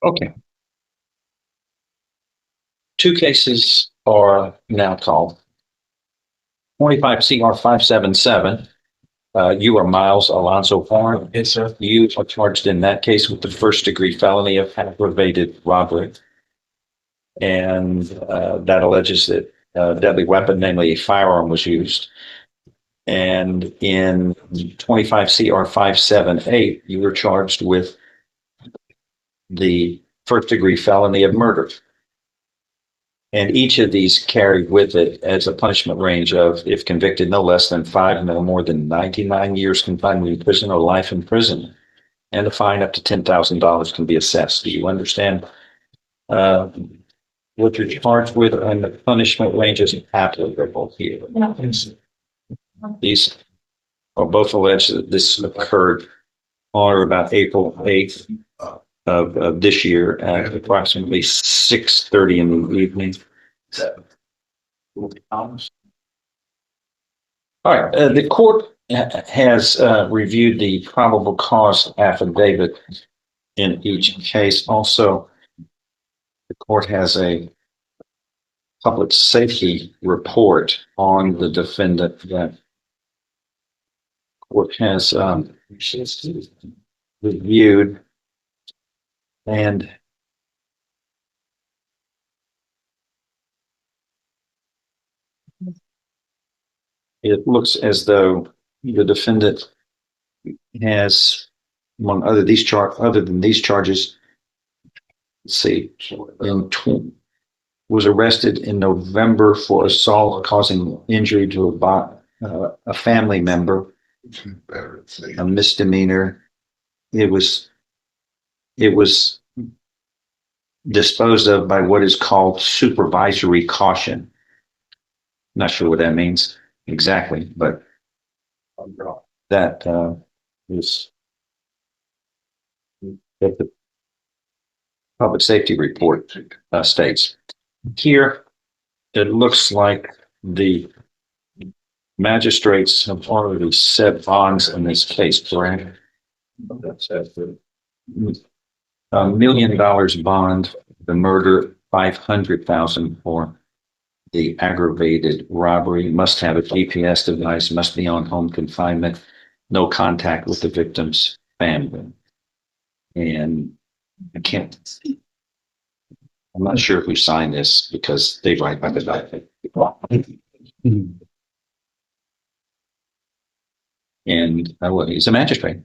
Okay. Two cases are now called. 25 CR 577. You are Miles Alonzo Horn. Yes, sir. You are charged in that case with the first degree felony of aggravated robbery. And that alleges that a deadly weapon, namely a firearm, was used. And in 25 CR 578, you were charged with the first degree felony of murder. And each of these carry with it as a punishment range of, if convicted, no less than 5, no more than 99 years confinement in prison or life in prison. And a fine up to $10,000 can be assessed. Do you understand what you're charged with and the punishment ranges applicable here? Yes. These are both alleged that this occurred on or about April 8th of this year at approximately 6:30 in the evening. All right, the court has reviewed the probable cause affidavit in each case. Also, the court has a public safety report on the defendant that court has reviewed, and it looks as though the defendant has, among other than these charges, let's see, was arrested in November for assault causing injury to a family member, a misdemeanor. It was disposed of by what is called supervisory caution. Not sure what that means exactly, but that is that the public safety report states. Here, it looks like the magistrates have already set bonds in this case, correct? $1 million bond, the murder, 500,000 for the aggravated robbery, must have a GPS device, must be on home confinement, no contact with the victim's family. And I'm not sure who signed this because they write by the document. And he's a magistrate.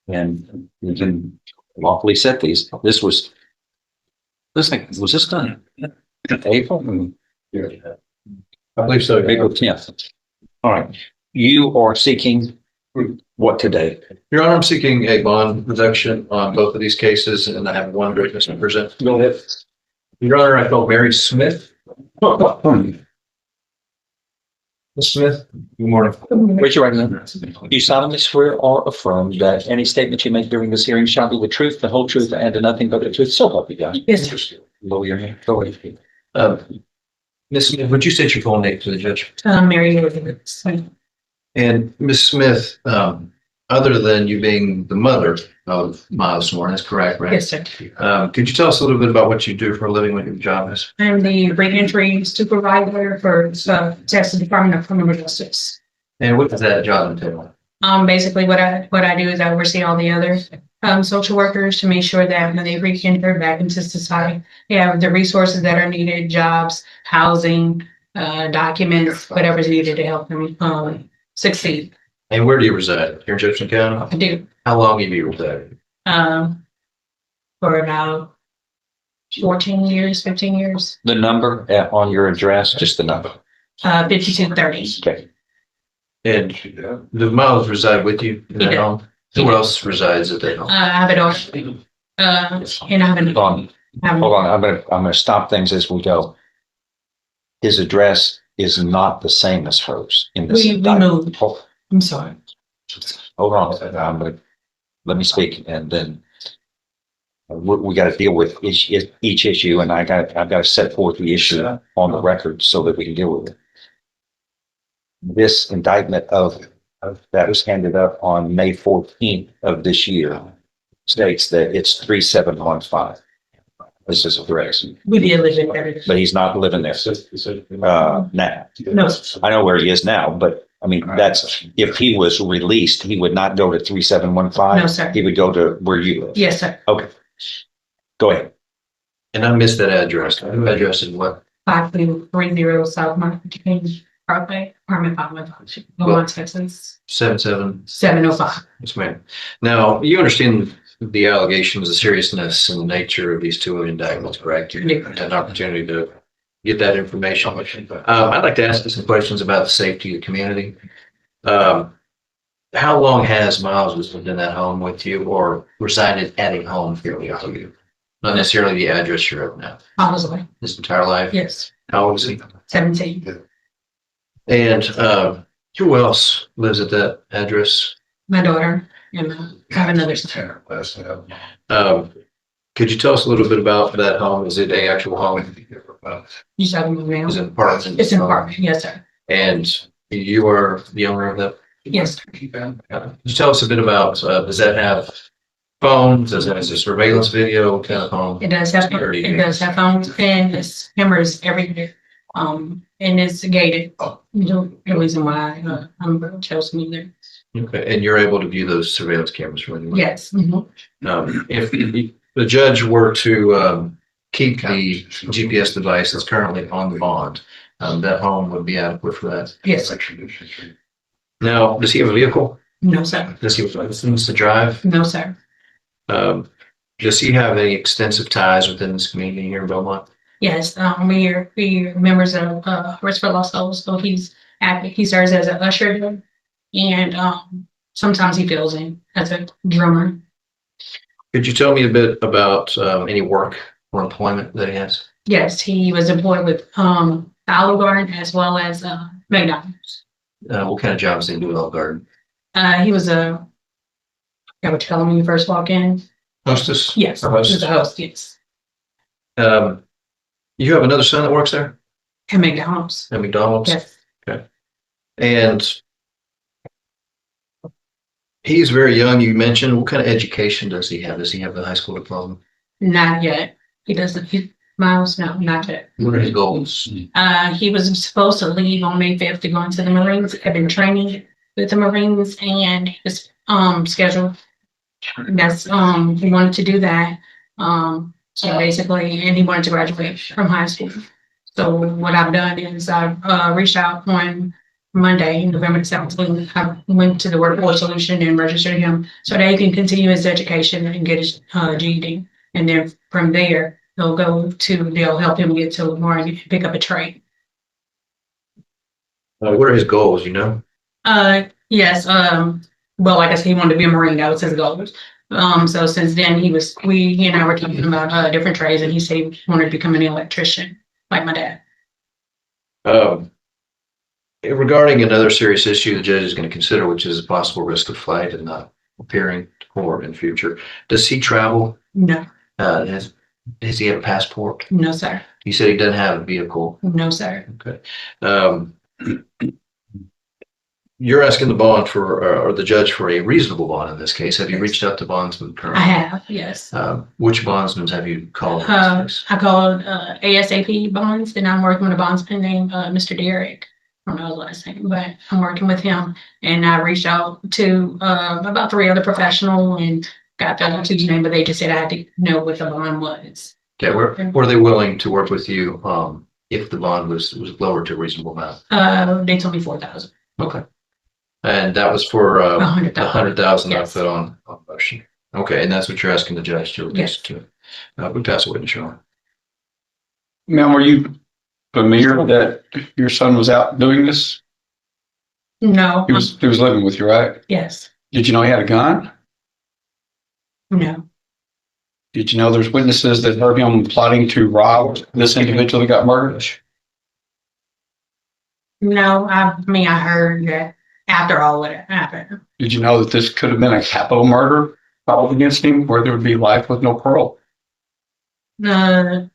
And you can lawfully set these. Was this done in April? I believe so. April 10th. All right. You are seeking what today? Your Honor, I'm seeking a bond reduction on both of these cases, and I have one witness to present. Go ahead. Your Honor, I call Mary Smith. Ms. Smith, good morning. Raise your right hand. Do you solemnly swear or affirm that any statement you make during this hearing shall be the truth, the whole truth, and nothing but the truth? So help you God. Yes, sir. Lower your hand. Go ahead. Ms. Smith, would you state your full name to the judge? Mary Elizabeth. And Ms. Smith, other than you being the mother of Miles Horn, that's correct, right? Yes, sir. Could you tell us a little bit about what you do for a living, what your job is? I'm the reentry supervisor for Texas Department of Criminal Justice. And what does that job entail? Basically what I do is I oversee all the other social workers to make sure that when they re-enter back into society, they have the resources that are needed, jobs, housing, documents, whatever's needed to help them succeed. And where do you reside? Here in Jefferson County? I do. How long have you resided? For about 14 years, 15 years. The number on your address, just the number. 5230. Okay. And do Miles reside with you in that He does. home? Who else resides at that home? I have a daughter. And I have Hold on. Hold on. I'm gonna stop things as we go. His address is not the same as hers in this. We moved. I'm sorry. Hold on. Let me speak, and then we got to deal with each issue, and I've got to set forth the issue on the record so that we can deal with it. This indictment of that was handed up on May 14th of this year states that it's 3715. This is correct, We did live in there. but he's not living there now. No, I know where he is now, but I mean, that's, if he was released, he would not go to 3715. No, sir. He would go to where you live. yes, sir. Okay. Go ahead. And I missed that address. New address is what? 5230 South Market King Parkway, apartment 515, Beaumont, Texas, 77. 705. Yes, ma'am. Now, you understand the allegations, the seriousness and the nature of these two indictments, correct? You had an opportunity to get that information. I'd like to ask you some questions about the safety of the community. How long has Miles lived in that home with you or resided at a home fairly with you? Not necessarily the address you're at now. Honestly, His entire life? yes, How old is he? 17. And who else lives at that address? My daughter and I have another sister. Could you tell us a little bit about that home? Is it an actual home? You talking about now? Is it an apartment? It's an apartment, yes, sir. And you are the owner of that? Yes, Just tell us a bit about, does that have phones? Does it have a surveillance video? What kind of home? it does have phones and it's cameras everywhere. And it's gated. No reason why I'm Chelsea either. Okay, and you're able to view those surveillance cameras from anywhere? Yes. Mhm. If the judge were to keep the GPS device that's currently on the bond, that home would be adequate for that. Yes. Now, does he have a vehicle? No, sir. Does he have a license to drive? No, sir. Does he have any extensive ties within this community here in Belmont? Yes, we're members of Rest for Lost Souls, so he's active. He serves as an usher there, and sometimes he fills in as a drummer. Could you tell me a bit about any work or employment that he has? Yes, he was employed with Olive Garden as well as McDonald's. What kind of jobs did he do at Olive Garden? He was I would tell him when you first walk in. Hostess? Yes, Or he hostess? was a host. Yes, You have another son that works there at McDonald's. at McDonald's? Yes, And he's very young, you mentioned. What kind of education does he have? Does he have a high school diploma? not yet. He doesn't. Miles, no, not yet. What are his goals? He was supposed to leave on May 5th to go into the Marines. Had been training with the Marines and he was scheduled. That's he wanted to do that. So basically, and he wanted to graduate from high school. So what I've done is I've reached out on Monday, November 17th. I went to the Workforce Solution and registered him so that he can continue his education and get his GED. And then from there, they'll help him get to more and pick up a trade. What are his goals, you know? Yes. Well, like I said, he wanted to be a Marine. That was his goal. So since then he and I were talking about different trades, and he said he wanted to become an electrician, like my dad. Regarding another serious issue the judge is going to consider, which is a possible risk of flight and not appearing to court in future. Does he travel? No, Does he have a passport? no, sir. You said he doesn't have a vehicle. No, sir. Okay. You're asking the bond or the judge for a reasonable bond in this case. Have you reached out to bondsmen I currently? have, yes. Which bondsmen have you called? in this case? I called ASAP Bonds, and I'm working with a bondsman named Mr. Derek. I don't know his last name, but I'm working with him. And I reached out to about 3 other professionals and got the two's name, but they just said I had to know what the bond was. Okay, were they willing to work with you if the bond was lowered to a reasonable amount? They told me 4,000. Okay. And that was for the 100,000 I Yes. put on motion. Okay, and that's what you're asking the judge to reduce to. We pass a witness, Sean. Ma'am, were you familiar that your son was out doing this? No. He was living with you, right? Yes. Did you know he had a gun? No. Did you know there's witnesses that heard him plotting to rob this individual that got murdered? No, I mean, I heard that after all what happened. Did you know that this could have been a capital murder filed against him where there would be life with no parole? No.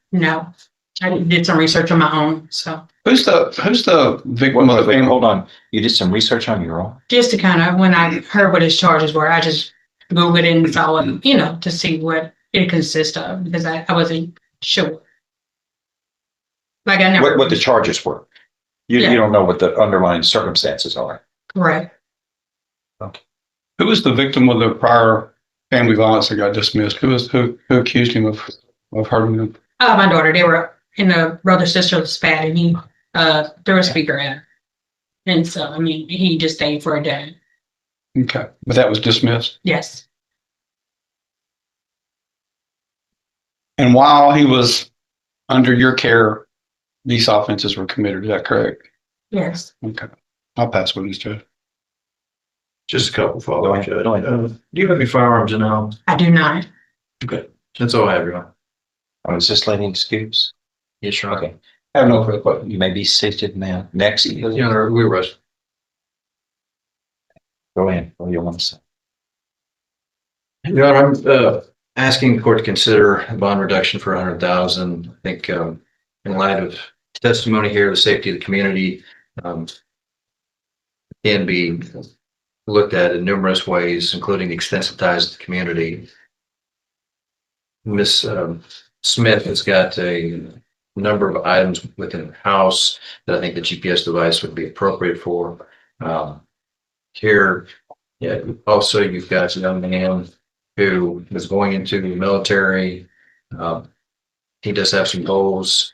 I did some research on my own, so Who's the victim of the Wait, family? hold on. You did some research on your own? just to kind of, when I heard what his charges were, I just Googled it and saw it, to see what it consists of, because I wasn't sure. Like I never. What the charges were? You Yeah. don't know what the underlying circumstances are. Right. Who was the victim of the prior family violence that got dismissed? Who accused him of hurting them? My daughter, they were in a brother sister spat, and he threw a speaker at her. And so, I mean, he just stayed for a day. Okay, but that was dismissed. Yes. And while he was under your care, these offenses were committed. Is that correct? Yes. Okay, I'll pass with this, Judge. Just a couple Go follow-ups. ahead. Go ahead. Do you have any firearms in the home? I do not. Okay, that's all I have, Your Honor. Oh, is this lady excused? Yes, Your Honor. Okay. I have no further questions. You may be seated now. Next. Your Honor, we rush. Go ahead. What do you want to say? Your Honor, I'm asking the court to consider a bond reduction for 100,000. I think in light of testimony here, the safety of the community can be looked at in numerous ways, including the extensive ties to the community. Ms. Smith has got a number of items within her house that I think the GPS device would be appropriate for. Here, yeah, also you've got a young man who is going into the military. He does have some goals,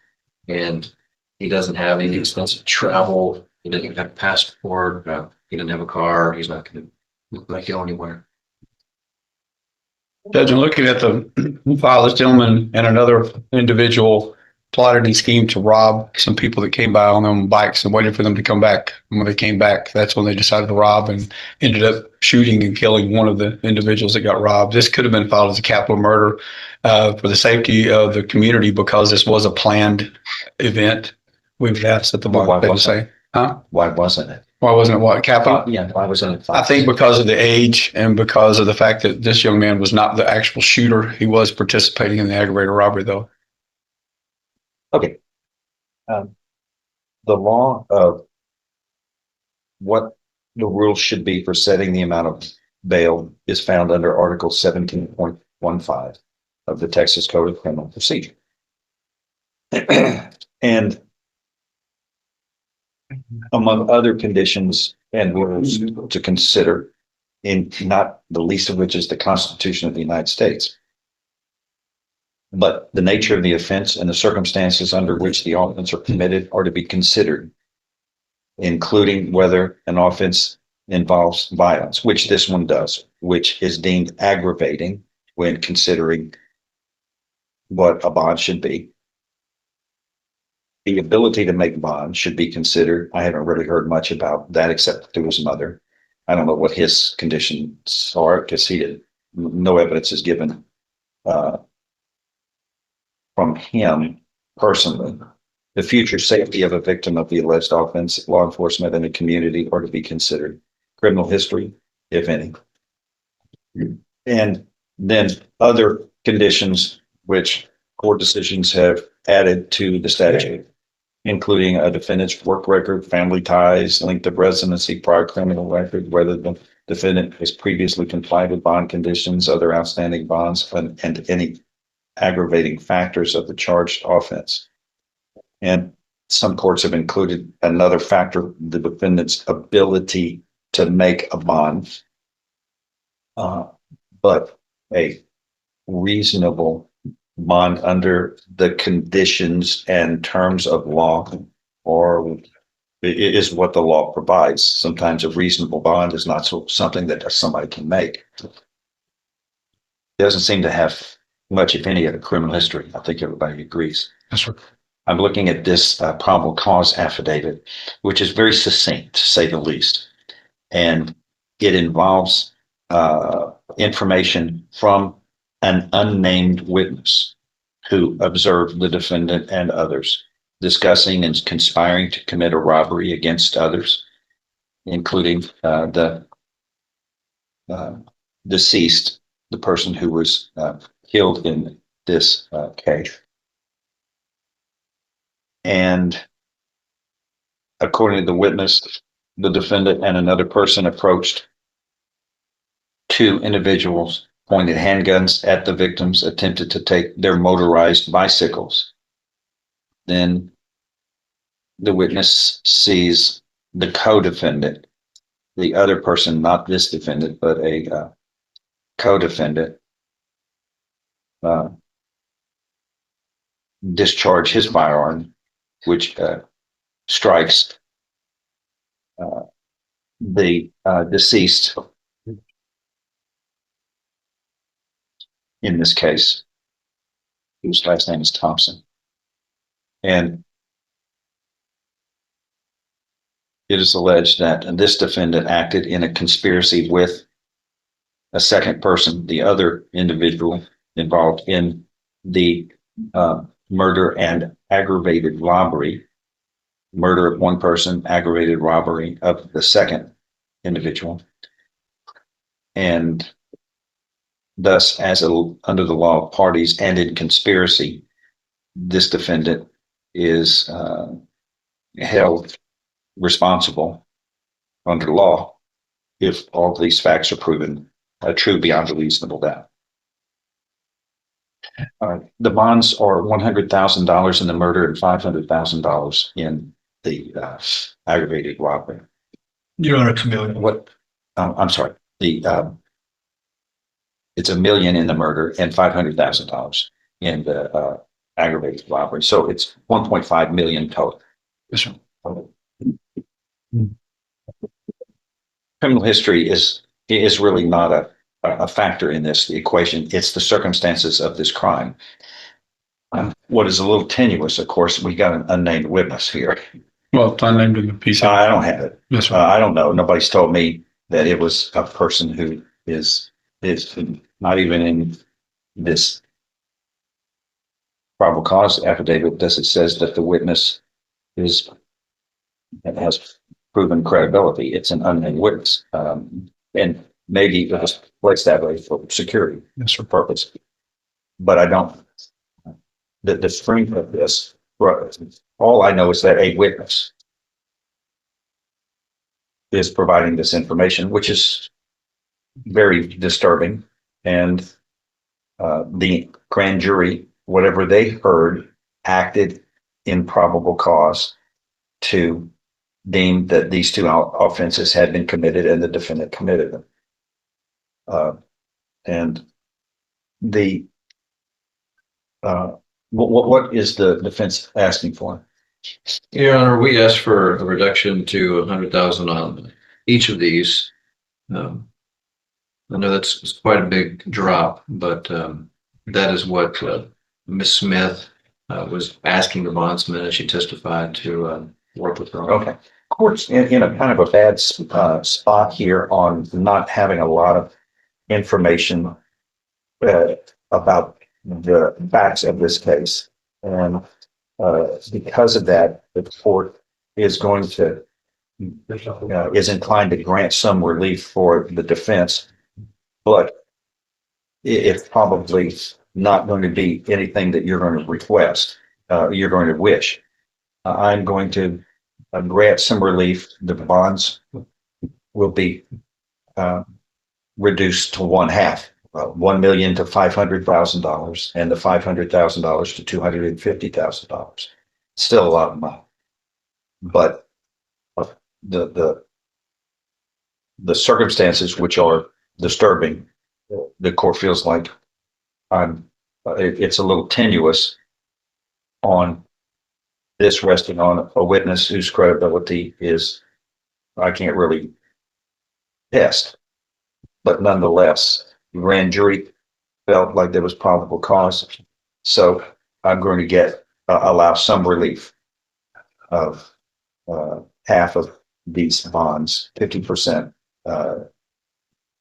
and he doesn't have any expensive travel. He doesn't have a passport. He doesn't have a car. He's not going to look like go anywhere. Judge, I'm looking at the file. This gentleman and another individual plotted and schemed to rob some people that came by on them bikes and waited for them to come back. And when they came back, that's when they decided to rob and ended up shooting and killing one of the individuals that got robbed. This could have been filed as a capital murder for the safety of the community because this was a planned event. We would ask that the bond pay to say, huh? Why wasn't it? Why wasn't it what? Capital? Yeah, why wasn't it? I think because of the age and because of the fact that this young man was not the actual shooter. He was participating in the aggravated robbery, though. Okay. The law of what the rules should be for setting the amount of bail is found under Article 17.15 of the Texas Code of Criminal Procedure. And among other conditions and rules to consider, in not the least of which is the Constitution of the United States, but the nature of the offense and the circumstances under which the offense are committed are to be considered, including whether an offense involves violence, which this one does, which is deemed aggravating when considering what a bond should be. The ability to make bonds should be considered. I haven't really heard much about that except through his mother. I don't know what his conditions are because he did. No evidence is given from him personally. The future safety of a victim of the alleged offense, law enforcement, and the community are to be considered. Criminal history, if any. And then other conditions which court decisions have added to the statute, including a defendant's work record, family ties, length of residency, prior criminal record, whether the defendant has previously complied with bond conditions, other outstanding bonds, and any aggravating factors of the charged offense. And some courts have included another factor, the defendant's ability to make a bond, but a reasonable bond under the conditions and terms of law, or is what the law provides. Sometimes a reasonable bond is not something that somebody can make. Doesn't seem to have much, if any, of a criminal history. I think everybody agrees. That's right. I'm looking at this probable cause affidavit, which is very succinct, to say the least. And it involves information from an unnamed witness who observed the defendant and others discussing and conspiring to commit a robbery against others, including the deceased, the person who was killed in this case. And according to the witness, the defendant and another person approached two individuals, pointed handguns at the victims, attempted to take their motorized bicycles. Then the witness sees the co-defendant, the other person, not this defendant, but a co-defendant, discharge his firearm, which strikes the deceased, in this case, whose last name is Thompson. And it is alleged that this defendant acted in a conspiracy with a second person, the other individual involved in the murder and aggravated robbery, murder of one person, aggravated robbery of the second individual. And thus, under the law of parties and in conspiracy, this defendant is held responsible under law if all of these facts are proven true beyond a reasonable doubt. The bonds are $100,000 in the murder and $500,000 in the aggravated robbery. Your Honor, it's $1 million. What? I'm sorry. It's $1 million in the murder and $500,000 in the aggravated robbery. So it's 1.5 million total. Yes, sir. Criminal history is really not a factor in this equation. It's the circumstances of this crime. What is a little tenuous, of course, we got an unnamed witness here. Well, it's unnamed in the piece. I don't have it. Yes, sir. I don't know. Nobody's told me that it was a person who is not even in this probable cause affidavit. Does it says that the witness has proven credibility? It's an unnamed witness, and maybe it was placed that way for security purpose. But I don't. The strength of this, all I know is that a witness is providing this information, which is very disturbing. And the grand jury, whatever they heard, acted in probable cause to deem that these two offenses had been committed and the defendant committed them. And the what is the defense asking for? Your Honor, we asked for a reduction to 100,000 on each of these. I know that's quite a big drop, but that is what Ms. Smith was asking the bondsman as she testified to work with her on. Okay. Court's in a kind of a bad spot here on not having a lot of information about the facts of this case. And because of that, the court is going to, is inclined to grant some relief for the defense, but it's probably not going to be anything that you're going to request, you're going to wish. I'm going to grant some relief. The bonds will be reduced to one half, $1 million to $500,000, and the $500,000 to $250,000. Still a lot of money, but the circumstances which are disturbing, the court feels like it's a little tenuous on this resting on a witness whose credibility is, I can't really test, but nonetheless, the grand jury felt like there was probable cause. So I'm going to allow some relief of half of these bonds, 50%.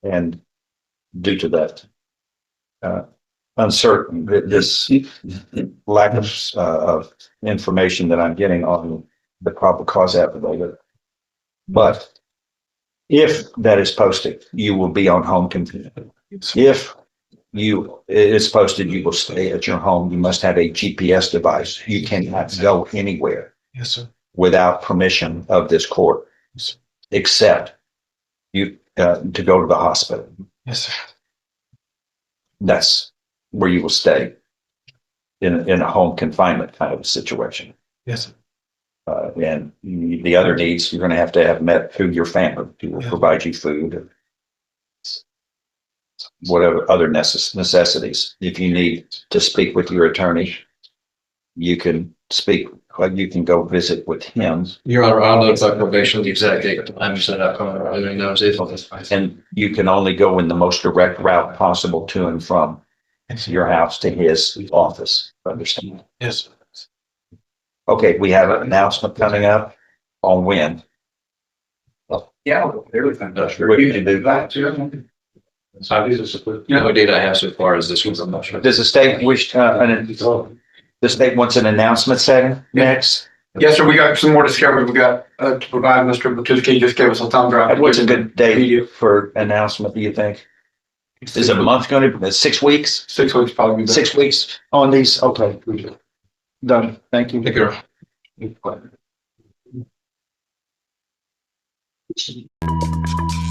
And due to that uncertain, this lack of information that I'm getting on the probable cause affidavit. But if that is posted, you will be on home confinement. If it is posted, you will stay at your home. You must have a GPS device. You cannot go anywhere Yes, sir. without permission of this court, Yes, except you, to go to the hospital. sir. That's where you will stay in a home confinement kind of a situation. Yes, sir. And the other needs you're going to have met through your family, who will provide you food, and whatever other necessities. If you need to speak with your attorney, you can speak. You can go visit with him, Your Honor, I'll notify probation the exact date I'm set up on doing those. and you can only go in the most direct route possible to and from your house to his office. Understand? Yes, sir. Okay, we have an announcement coming up on when. Yeah, everything does. You can do that too. The only date I have so far is this one. I'm not sure. Does the state wish, the state wants an announcement setting next? Yes, sir. We got some more discovery. We got to provide. Mr. Batuski just gave us a thumb drive. What's a good date for announcement, do you think? Is a month going to, 6 weeks? 6 weeks probably. Be better. 6 weeks on these? Okay. Done. Thank you. Thank you.